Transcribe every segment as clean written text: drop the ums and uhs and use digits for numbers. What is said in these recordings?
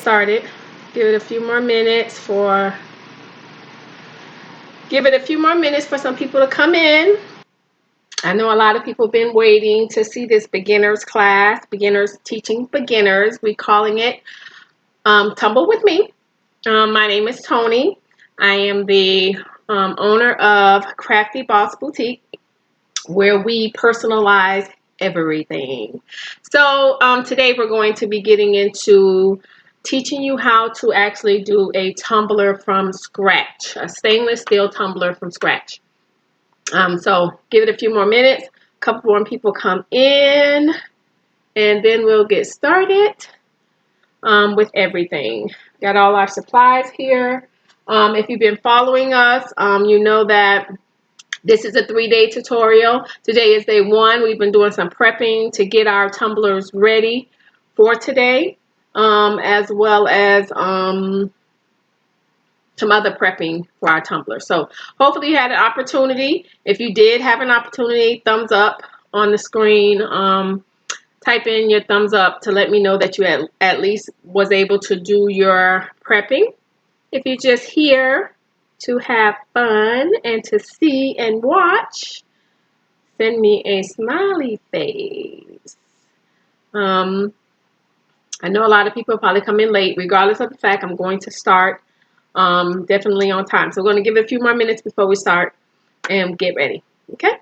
started. Give it a few more minutes for some people to come in. I know a lot of people have been waiting to see this beginners class, beginners teaching beginners. We're calling it Tumble With Me. My name is Tony. I am the owner of Crafty Boss Boutique, where we personalize everything. So today we're going to be getting into teaching you how to actually do a tumbler from scratch, a stainless steel tumbler from scratch. So give it a few more minutes, a couple more people come in, and then we'll get started with everything. Got all our supplies here. If you've been following us, you know that this is a 3-day tutorial. Today is day 1. We've been doing some prepping to get our tumblers ready for today, as well as some other prepping for our tumblers. So hopefully you had an opportunity. If you did have an opportunity, thumbs up on the screen. Type in your thumbs up to let me know that you at least was able to do your prepping. If you're just here to have fun and to see and watch, send me a smiley face. I know a lot of people probably come in late. Regardless of the fact, I'm going to start definitely on time. So we're going to give it a few more minutes before we start and get ready. Okay?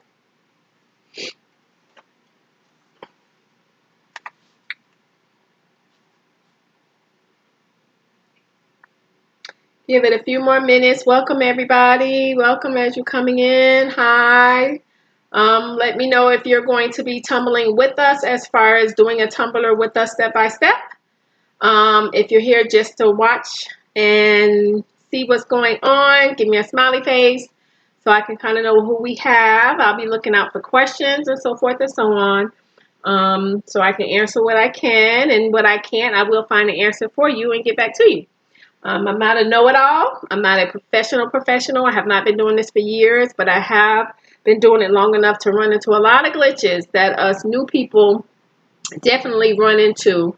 Give it a few more minutes. Welcome everybody. Welcome as you're coming in. Hi. Let me know if you're going to be tumbling with us as far as doing a tumbler with us step by step. If you're here just to watch and see what's going on, give me a smiley face so I can kind of know who we have. I'll be looking out for questions and so forth and so on. So I can answer what I can, and what I can't, I will find an answer for you and get back to you. I'm not a know-it-all. I'm not a professional. I have not been doing this for years, but I have been doing it long enough to run into a lot of glitches that us new people definitely run into.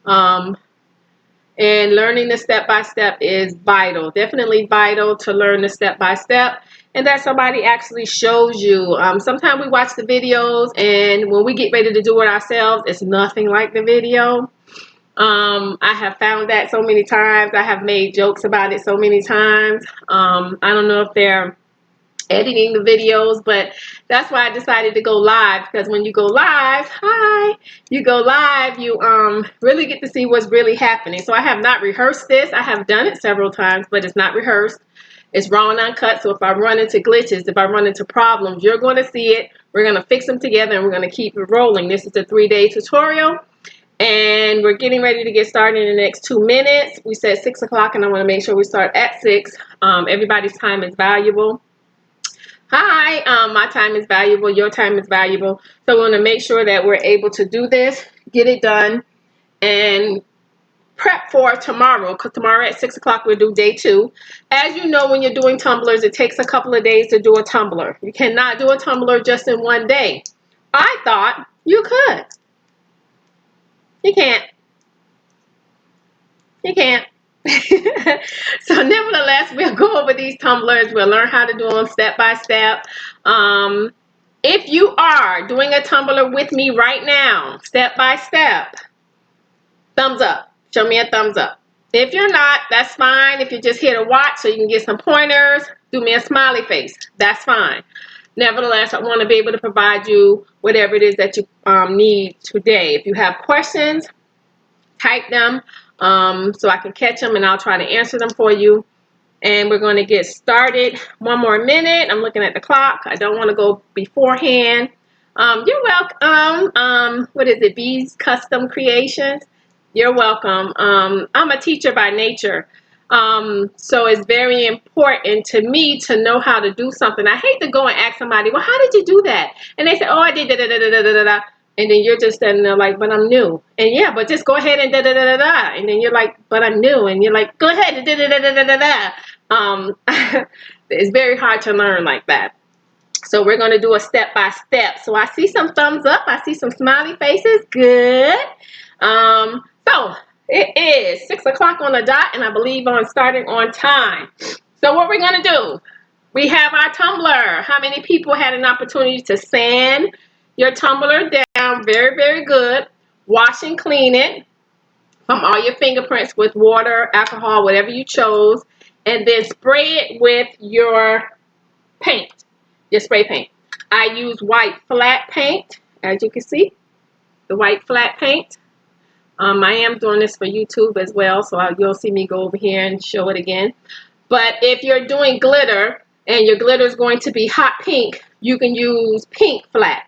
And learning the step-by-step is vital. Definitely vital to learn the step-by-step, and that somebody actually shows you. Sometimes we watch the videos, and when we get ready to do it ourselves, it's nothing like the video. I have found that so many times. I have made jokes about it so many times. I don't know if they're editing the videos, but that's why I decided to go live, because when you go live, you go live, you really get to see what's really happening. So I have not rehearsed this. I have done it several times, but it's not rehearsed. It's raw and uncut. So if I run into glitches, if I run into problems, you're going to see it. We're going to fix them together, and we're going to keep it rolling. This is a 3-day tutorial, and we're getting ready to get started in the next 2 minutes. We said 6 o'clock, and I want to make sure we start at 6. Everybody's time is valuable. Hi, my time is valuable. Your time is valuable. So we want to make sure that we're able to do this, get it done, and prep for tomorrow, because tomorrow at 6 o'clock we'll do day 2. As you know, when you're doing tumblers, it takes a couple of days to do a tumbler. You cannot do a tumbler just in one day. I thought you could. You can't. You can't. So nevertheless, we'll go over these tumblers. We'll learn how to do them step by step. If you are doing a tumbler with me right now, step by step, thumbs up. Show me a thumbs up. If you're not, that's fine. If you're just here to watch so you can get some pointers, do me a smiley face. That's fine. Nevertheless, I want to be able to provide you whatever it is that you need today. If you have questions, type them so I can catch them, and I'll try to answer them for you. And we're going to get started. 1 more minute. I'm looking at the clock. I don't want to go beforehand. You're welcome. What is it? Bees Custom Creations. You're welcome. I'm a teacher by nature. So it's very important to me to know how to do something. I hate to go and ask somebody, well, how did you do that? And they say, oh, I did da da da da da da da. And then you're just standing there like, but I'm new. And yeah, but just go ahead and da da da da da. And then you're like, but I'm new. And you're like, go ahead and da da da da da da. It's very hard to learn like that. So we're going to do a step by step. So I see some thumbs up. I see some smiley faces. Good. So It is 6 o'clock on the dot, and I believe on starting on time. So what we're going to do, we have our tumbler. How many people had an opportunity to sand your tumbler down very, very good, wash and clean it from all your fingerprints with water, alcohol, whatever you chose, and then spray it with your paint, your spray paint. I use white flat paint, as you can see, the white flat paint. I am doing this for YouTube as well, so you'll see me go over here and show it again. But if you're doing glitter and your glitter is going to be hot pink, you can use pink flat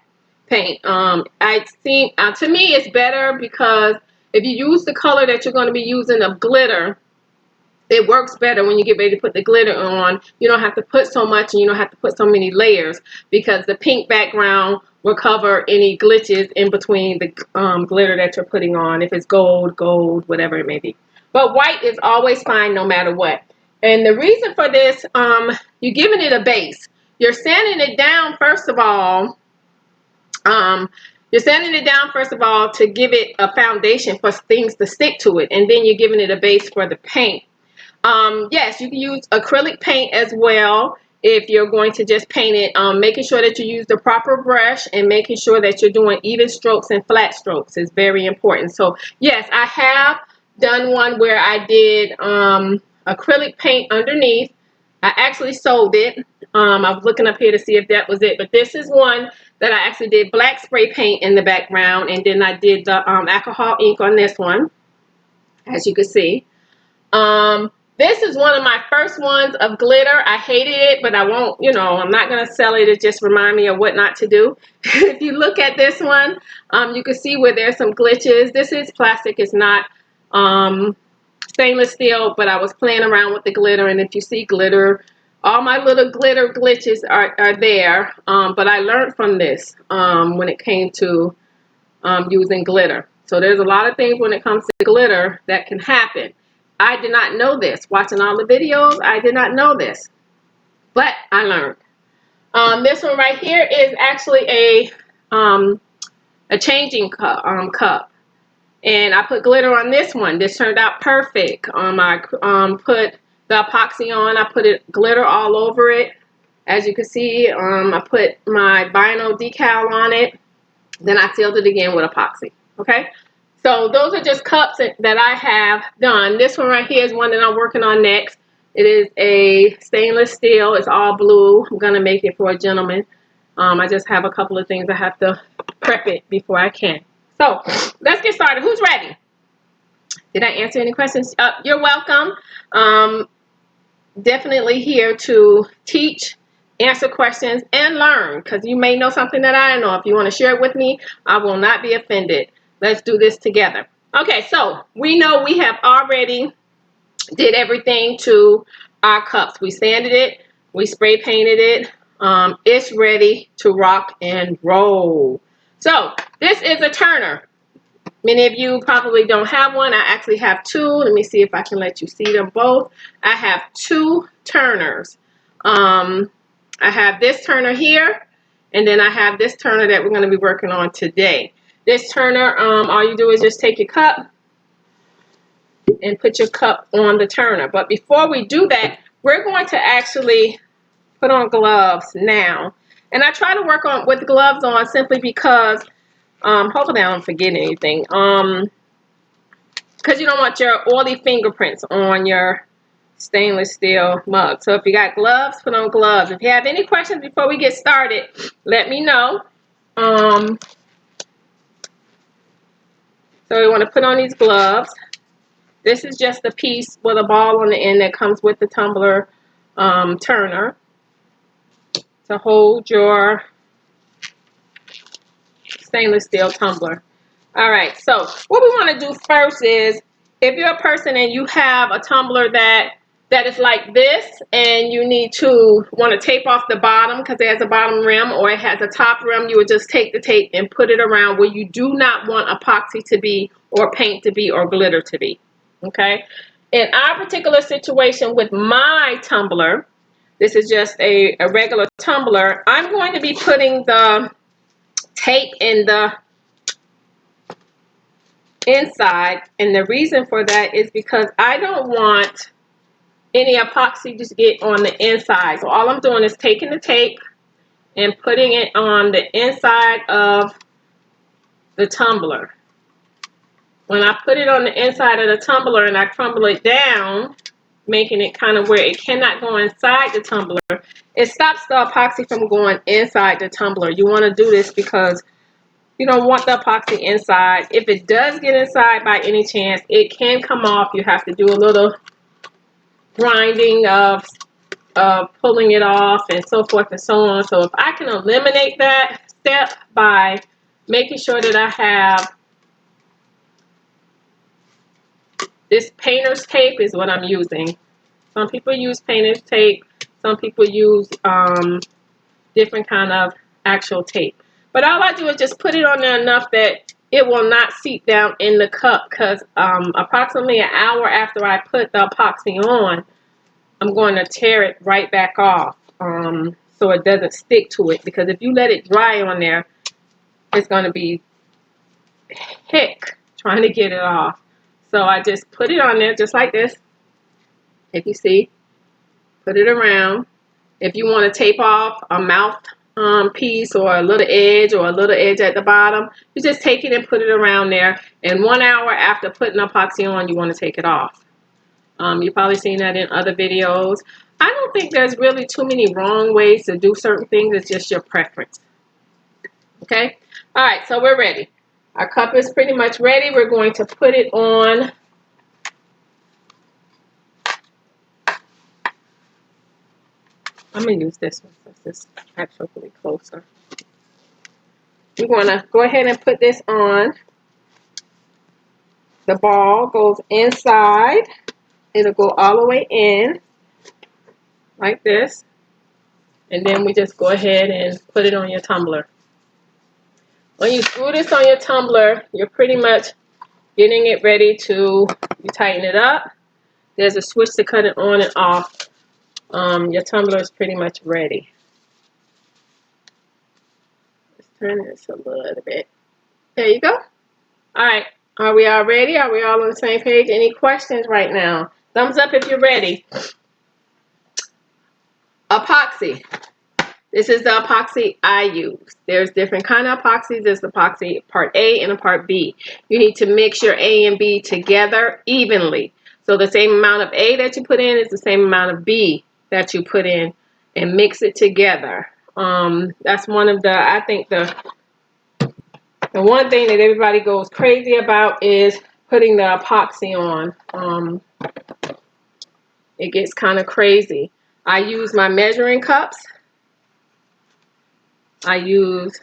paint. I think to me it's better because if you use the color that you're going to be using of glitter, it works better when you get ready to put the glitter on. You don't have to put so much and you don't have to put so many layers because the pink background will cover any glitches in between the glitter that you're putting on. If it's gold, whatever it may be. But white is always fine no matter what. And the reason for this, you're giving it a base. You're sanding it down first of all. You're sanding it down first of all to give it a foundation for things to stick to it. And then you're giving it a base for the paint. Yes, you can use acrylic paint as well if you're going to just paint it. Making sure that you use the proper brush and making sure that you're doing even strokes and flat strokes is very important. So yes, I have done one where I did acrylic paint underneath. I actually sold it. I was looking up here to see if that was it, but this is one that I actually did black spray paint in the background, and then I did the alcohol ink on this one, as you can see. This is one of my first ones of glitter. I hated it, but I won't, I'm not going to sell it. It just remind me of what not to do. If you look at this one, you can see where there's some glitches. This is plastic. It's not stainless steel, but I was playing around with the glitter, and if you see glitter, all my little glitter glitches are there. But I learned from this when it came to using glitter. So there's a lot of things when it comes to glitter that can happen. I did not know this. Watching all the videos, I did not know this, but I learned. This one right here is actually a changing cup, and I put glitter on this one. This turned out perfect. I put the epoxy on. I put glitter all over it. As you can see, I put my vinyl decal on it. Then I sealed it again with epoxy. Okay. So those are just cups that I have done. This one right here is one that I'm working on next. It is a stainless steel. It's all blue. I'm going to make it for a gentleman. I just have a couple of things I have to prep it before I can. So let's get started. Who's ready? Did I answer any questions? You're welcome. Definitely here to teach, answer questions, and learn, because you may know something that I know. If you want to share it with me, I will not be offended. Let's do this together. Okay, so we know we have already did everything to our cups. We sanded it, we spray painted it. It's ready to rock and roll. So this is a turner. Many of you probably don't have one. I actually have two. Let me see if I can let you see them both. I have two turners. I have this turner here, and then I have this turner that we're going to be working on today. This turner, all you do is just take your cup and put your cup on the turner. But before we do that, we're going to actually put on gloves now. And I try to work on with gloves on simply because, hopefully I don't forget anything. Because you don't want your oily fingerprints on your stainless steel mug. So if you got gloves, put on gloves. If you have any questions before we get started, let me know. So we want to put on these gloves. This is just a piece with a ball on the end that comes with the tumbler turner to hold your stainless steel tumbler. All right, so what we want to do first is, if you're a person and you have a tumbler that is like this, and you want to tape off the bottom because it has a bottom rim or it has a top rim, you would just take the tape and put it around where you do not want epoxy to be, or paint to be, or glitter to be. Okay, in our particular situation with my tumbler, this is just a regular tumbler. I'm going to be putting the tape in the inside, and the reason for that is because I don't want any epoxy to get on the inside. So all I'm doing is taking the tape and putting it on the inside of the tumbler. When I put it on the inside of the tumbler and I crumble it down, making it kind of where it cannot go inside the tumbler, it stops the epoxy from going inside the tumbler. You want to do this because you don't want the epoxy inside. If it does get inside by any chance, it can come off. You have to do a little grinding of pulling it off and so forth and so on. So if I can eliminate that step by making sure that I have this painter's tape is what I'm using. Some people use painter's tape. Some people use different kind of actual tape. But all I do is just put it on there enough that it will not seep down in the cup, because approximately an hour after I put the epoxy on, I'm going to tear it right back off so it doesn't stick to it, because if you let it dry on there, it's going to be heck trying to get it off. So I just put it on there just like this. If you see, put it around. If you want to tape off a mouth piece or a little edge at the bottom, you just take it and put it around there. And 1 hour after putting epoxy on, you want to take it off. You've probably seen that in other videos. I don't think there's really too many wrong ways to do certain things. It's just your preference. Okay? All right, so we're ready. Our cup is pretty much ready. We're going to put it on. I'm going to use this one since this is actually closer. We're going to go ahead and put this on. The ball goes inside. It'll go all the way in like this. And then we just go ahead and put it on your tumbler. When you screw this on your tumbler, you're pretty much getting it ready to, you tighten it up. There's a switch to cut it on and off. Your tumbler is pretty much ready. Let's turn this a little bit. There you go. All right. Are we all ready? Are we all on the same page? Any questions right now? Thumbs up if you're ready. Epoxy. This is the epoxy I use. There's different kind of epoxies. There's epoxy part A and a part B. You need to mix your A and B together evenly. So the same amount of A that you put in is the same amount of B that you put in, and mix it together. That's one of the, I think the one thing that everybody goes crazy about is putting the epoxy on. It gets kind of crazy. I use my measuring cups. I use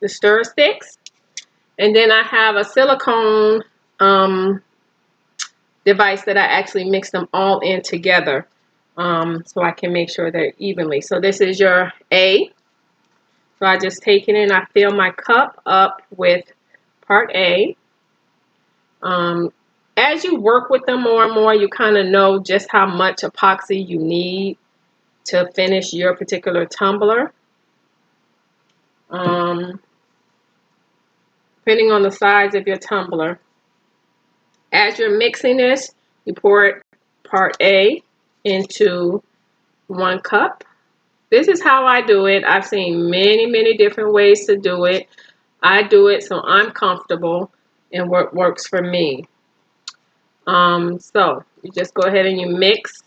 the stir sticks. And then I have a silicone device that I actually mix them all in together so I can make sure they're evenly. So this is your A. So I just take it in, I fill my cup up with part A. As you work with them more and more, you kind of know just how much epoxy you need to finish your particular tumbler. Depending on the size of your tumbler. As you're mixing this, you pour part A into 1 cup. This is how I do it. I've seen many, many different ways to do it. I do it so I'm comfortable and what works for me. So you just go ahead and you mix.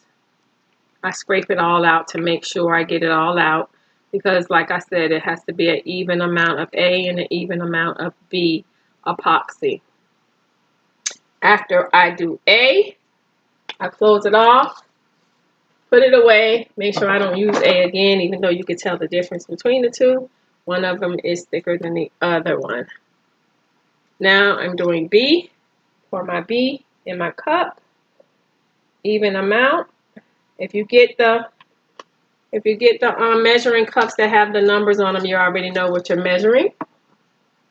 I scrape it all out to make sure I get it all out, because like I said, it has to be an even amount of A and an even amount of B epoxy. After I do A, I close it off, put it away, make sure I don't use A again, even though you can tell the difference between the two. One of them is thicker than the other one. Now I'm doing B. Pour my B in my cup, even amount. If you get the measuring cups that have the numbers on them, you already know what you're measuring.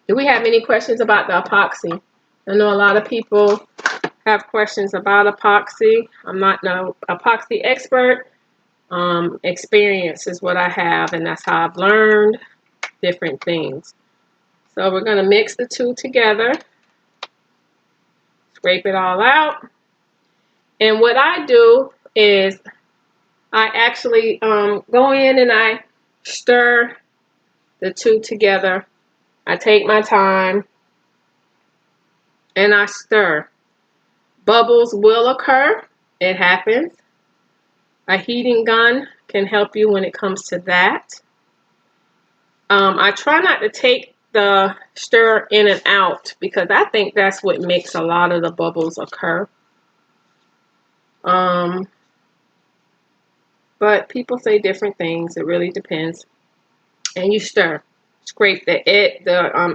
Do we have any questions about the epoxy? I know a lot of people have questions about epoxy. I'm not no epoxy expert. Experience is what I have, and that's how I've learned different things. So we're going to mix the two together. Scrape it all out. And what I do is I actually go in and I stir the two together. I take my time and I stir. Bubbles will occur. It happens. A heating gun can help you when it comes to that. I try not to take the stir in and out because I think that's what makes a lot of the bubbles occur. But people say different things. It really depends. And you stir. Scrape the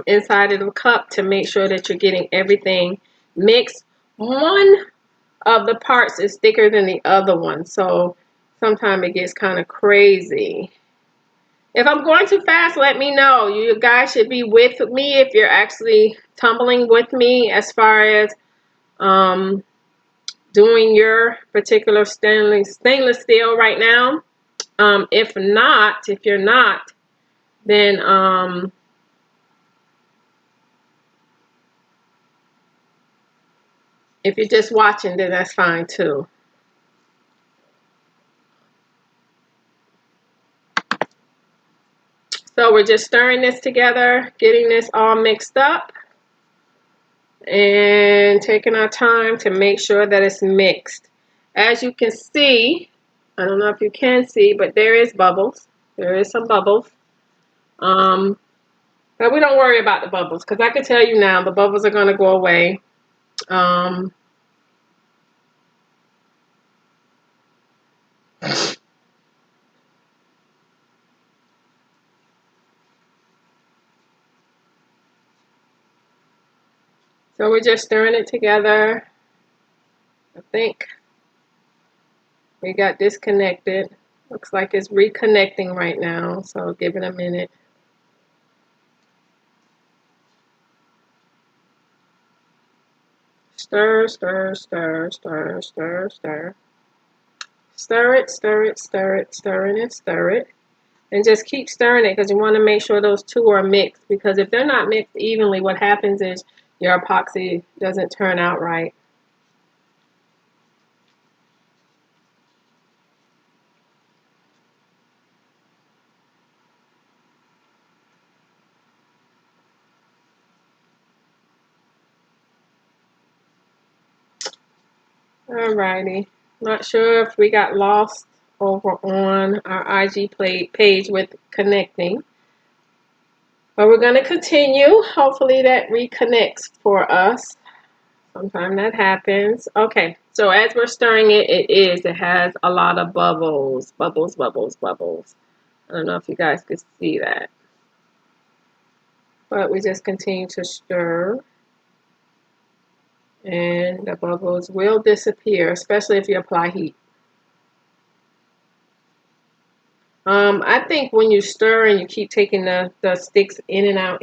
inside of the cup to make sure that you're getting everything mixed. One of the parts is thicker than the other one, so sometimes it gets kind of crazy. If I'm going too fast, let me know. You guys should be with me if you're actually tumbling with me as far as doing your particular stainless steel right now. If you're not, then if you're just watching, then that's fine too. So we're just stirring this together, getting this all mixed up, and taking our time to make sure that it's mixed. As you can see, I don't know if you can see, but there is bubbles. There is some bubbles. But we don't worry about the bubbles because I can tell you now the bubbles are going to go away. So we're just stirring it together. I think we got disconnected. Looks like it's reconnecting right now, so give it a minute. Stir, stir, stir, stir, stir, stir. Stir it, stir it, stir it, stir it, and stir it. And just keep stirring it because you want to make sure those two are mixed, because if they're not mixed evenly, what happens is your epoxy doesn't turn out right. Alrighty. Not sure if we got lost over on our IG page with connecting. But we're going to continue. Hopefully that reconnects for us. Sometimes that happens. Okay, so as we're stirring it, it has a lot of bubbles. Bubbles, bubbles, bubbles. I don't know if you guys could see that. But we just continue to stir. And the bubbles will disappear, especially if you apply heat. I think when you stir and you keep taking the sticks in and out,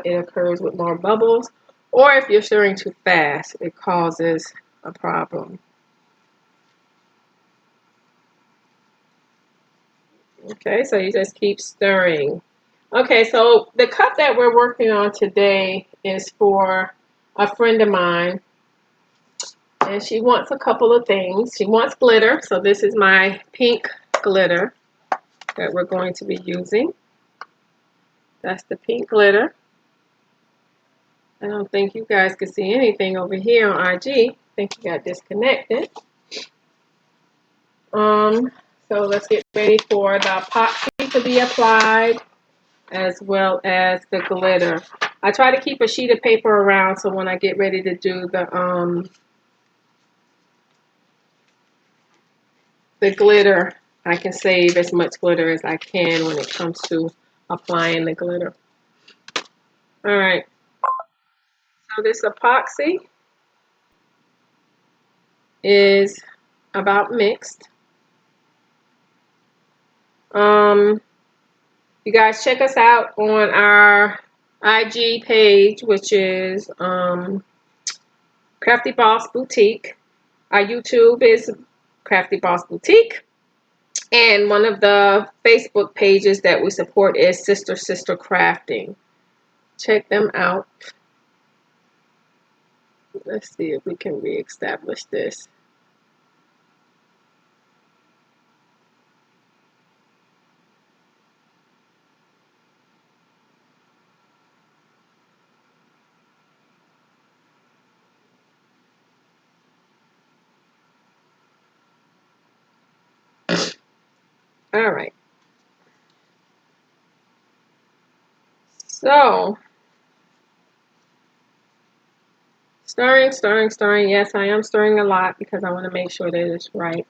it occurs with more bubbles. Or if you're stirring too fast, it causes a problem. Okay, so you just keep stirring. Okay, so the cup that we're working on today is for a friend of mine. And she wants a couple of things. She wants glitter, so this is my pink glitter that we're going to be using. That's the pink glitter. I don't think you guys can see anything over here on IG. I think you got disconnected. So let's get ready for the epoxy to be applied as well as the glitter. I try to keep a sheet of paper around so when I get ready to do the glitter, I can save as much glitter as I can when it comes to applying the glitter. All right. So this epoxy is about mixed. You guys check us out on our IG page, which is Crafty Boss Boutique. Our YouTube is Crafty Boss Boutique. And one of the Facebook pages that we support is Sister Crafting. Check them out. Let's see if we can reestablish this. All right. So, stirring, stirring, stirring. Yes, I am stirring a lot because I want to make sure that it's right.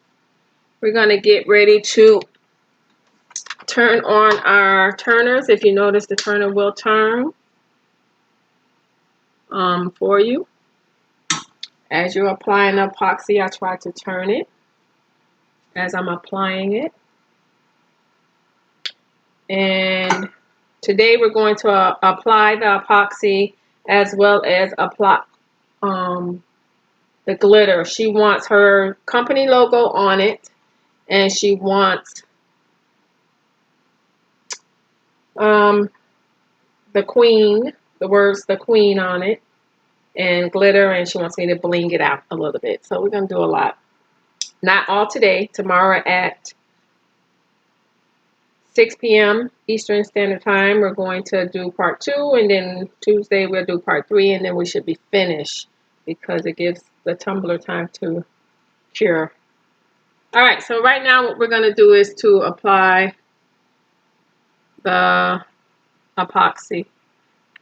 We're going to get ready to turn on our turners. If you notice, the turner will turn for you. As you're applying the epoxy, I try to turn it as I'm applying it. And today we're going to apply the epoxy as well as apply the glitter. She wants her company logo on it, and she wants the queen, the words the queen on it, and glitter, and she wants me to bling it out a little bit. So we're going to do a lot. Not all today. Tomorrow at 6 p.m. Eastern Standard Time, we're going to do part 2, and then Tuesday we'll do part 3, and then we should be finished because it gives the tumbler time to cure. All right, so right now what we're going to do is to apply the epoxy.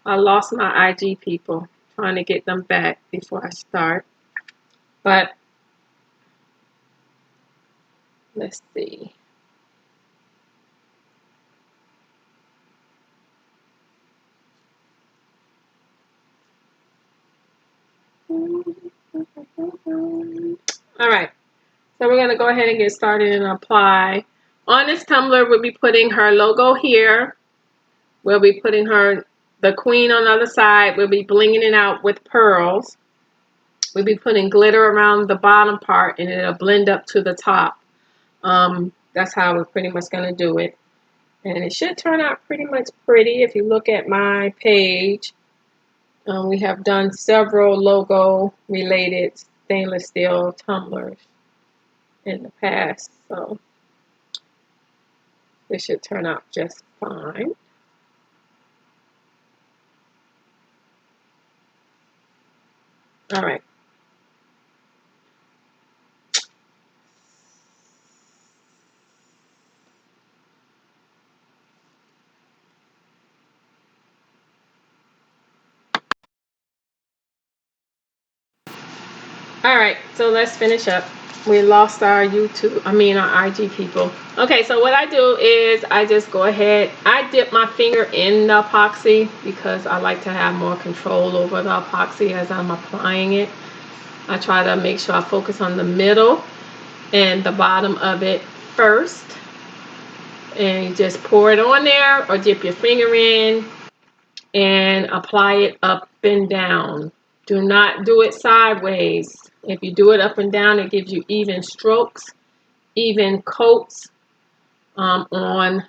I lost my IG people, trying to get them back before I start. But let's see. All right, so we're going to go ahead and get started and apply. On this tumbler, we'll be putting her logo here. We'll be putting her, the queen on the other side. We'll be blinging it out with pearls. We'll be putting glitter around the bottom part, and it'll blend up to the top. That's how we're pretty much going to do it. And it should turn out pretty much pretty. If you look at my page, we have done several logo related stainless steel tumblers in the past. So this should turn out just fine. All right. All right, so let's finish up. We lost our our IG people. Okay, so what I do is I just go ahead, I dip my finger in the epoxy because I like to have more control over the epoxy as I'm applying it. I try to make sure I focus on the middle and the bottom of it first. And you just pour it on there or dip your finger in and apply it up and down. Do not do it sideways. If you do it up and down, it gives you even strokes, even coats on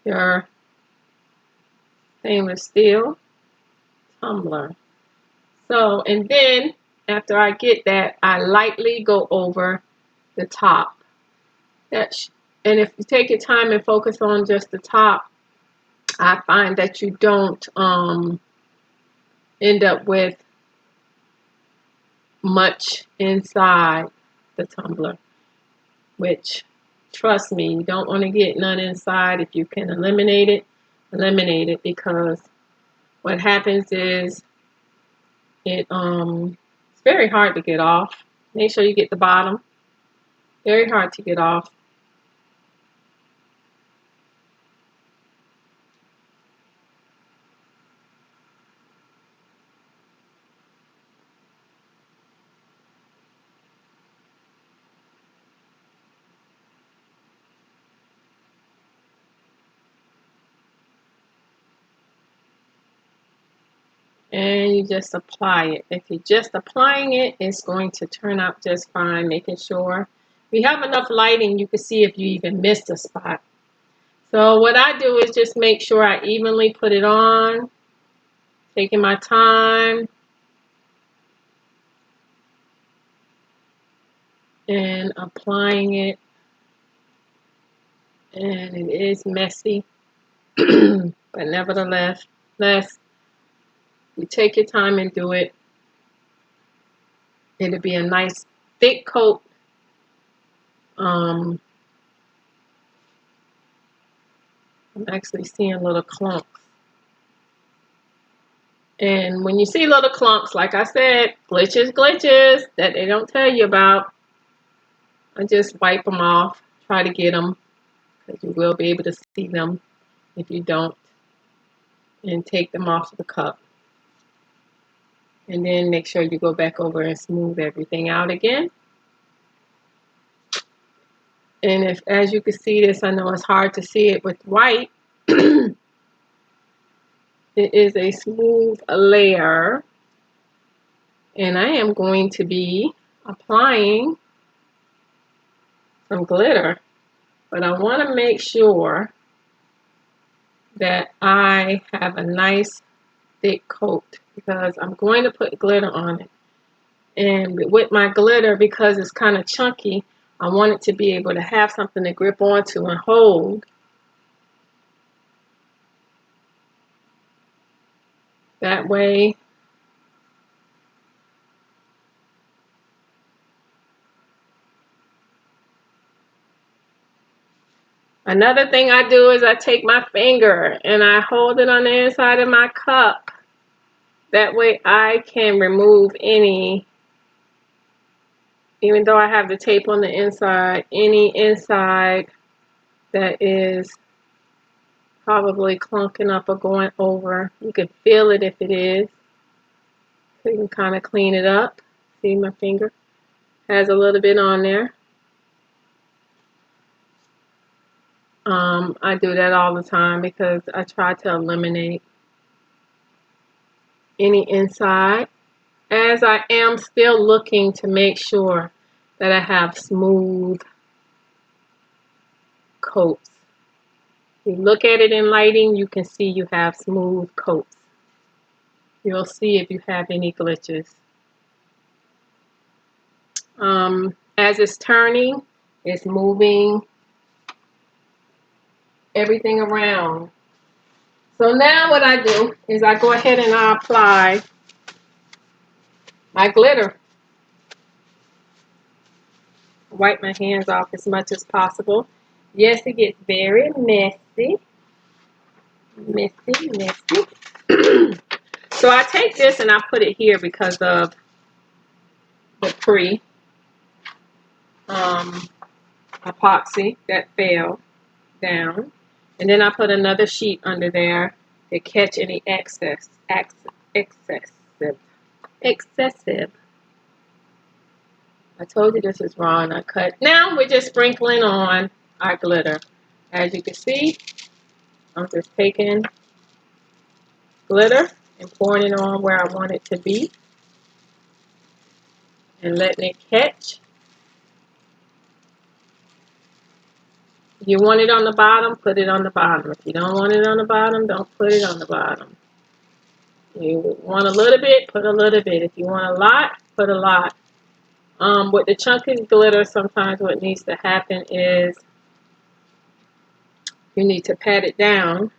your stainless steel tumbler. So, and then after I get that, I lightly go over the top. And if you take your time and focus on just the top, I find that you don't end up with much inside the tumbler, which, trust me, you don't want to get none inside. If you can eliminate it, because what happens is it's very hard to get off. Make sure you get the bottom. Very hard to get off. And you just apply it. If you're just applying it, it's going to turn out just fine, making sure if you have enough lighting, you can see if you even missed a spot. So what I do is just make sure I evenly put it on, taking my time, and applying it, and it is messy, but nevertheless, you take your time and do it. It'll be a nice thick coat. I'm actually seeing little clumps. And when you see little clumps, like I said, glitches that they don't tell you about, I just wipe them off, try to get them, because you will be able to see them if you don't, and take them off the cup. And then make sure you go back over and smooth everything out again. And if, as you can see this, I know it's hard to see it with white. It is a smooth layer. And I am going to be applying some glitter. But I want to make sure that I have a nice thick coat, because I'm going to put glitter on it. And with my glitter, because it's kind of chunky, I want it to be able to have something to grip onto and hold. That way, another thing I do is I take my finger and I hold it on the inside of my cup. That way I can remove any, even though I have the tape on the inside, any inside that is probably clunking up or going over. You can feel it if it is. So you can kind of clean it up. See, my finger has a little bit on there. I do that all the time because I try to eliminate any inside, as I am still looking to make sure that I have smooth coats. If you look at it in lighting, you can see you have smooth coats. You'll see if you have any glitches. As it's turning, it's moving everything around. So now what I do is I go ahead and I apply my glitter. Wipe my hands off as much as possible. Yes, it gets very messy. Messy. So I take this and I put it here because of the epoxy that fell down. And then I put another sheet under there to catch any excessive. I told you this is raw and uncut. Now we're just sprinkling on our glitter. As you can see, I'm just taking glitter and pouring it on where I want it to be and letting it catch. If you want it on the bottom, put it on the bottom. If you don't want it on the bottom, don't put it on the bottom. You want a little bit, put a little bit. If you want a lot, put a lot. With the chunky glitter, sometimes what needs to happen is you need to pat it down.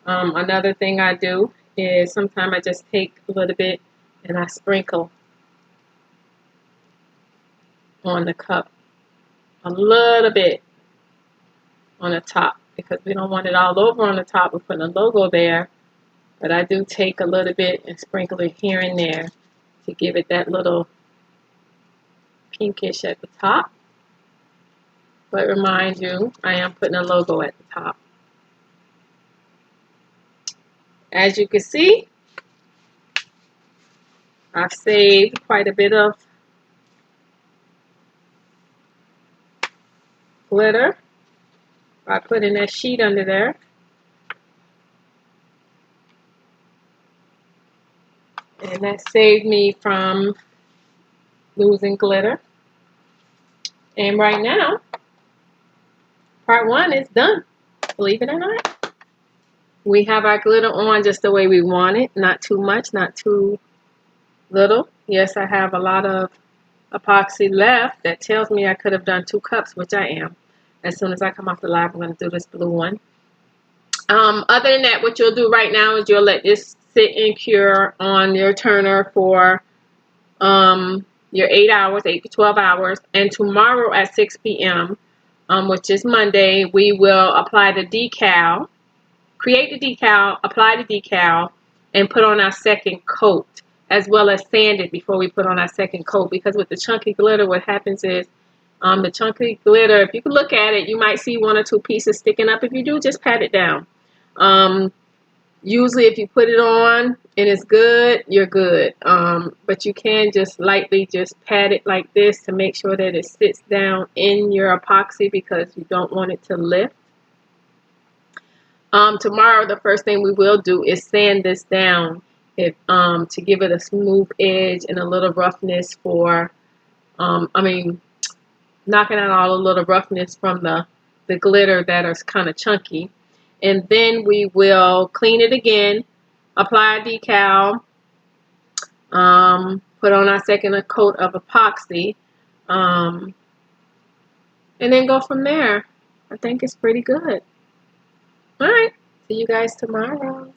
Another thing I do is sometimes I just take a little bit and I sprinkle on the cup. A little bit on the top, because we don't want it all over on the top. We're putting a logo there, but I do take a little bit and sprinkle it here and there to give it that little pinkish at the top. But remind you, I am putting a logo at the top. As you can see, I've saved quite a bit of glitter by putting that sheet under there. And that saved me from losing glitter. And right now, part one is done. Believe it or not. We have our glitter on just the way we want it. Not too much, not too little. Yes, I have a lot of epoxy left. That tells me I could have done 2 cups, which I am. As soon as I come off the live, I'm going to do this blue one. Other than that, what you'll do right now is you'll let this sit and cure on your turner for your 8 hours, 8 to 12 hours. And tomorrow at 6 p.m., which is Monday, we will apply the decal, create the decal, apply the decal, and put on our second coat, as well as sand it before we put on our second coat. Because with the chunky glitter, what happens is the chunky glitter, if you can look at it, you might see 1 or 2 pieces sticking up. If you do, just pat it down. Usually if you put it on and it's good, you're good. But you can just lightly just pat it like this to make sure that it sits down in your epoxy, because you don't want it to lift. Tomorrow, the first thing we will do is sand this down to give it a smooth edge and a little roughness for, knocking out all the little roughness from the glitter that is kind of chunky. And then we will clean it again, apply a decal, put on our second coat of epoxy, and then go from there. I think it's pretty good. All right, see you guys tomorrow.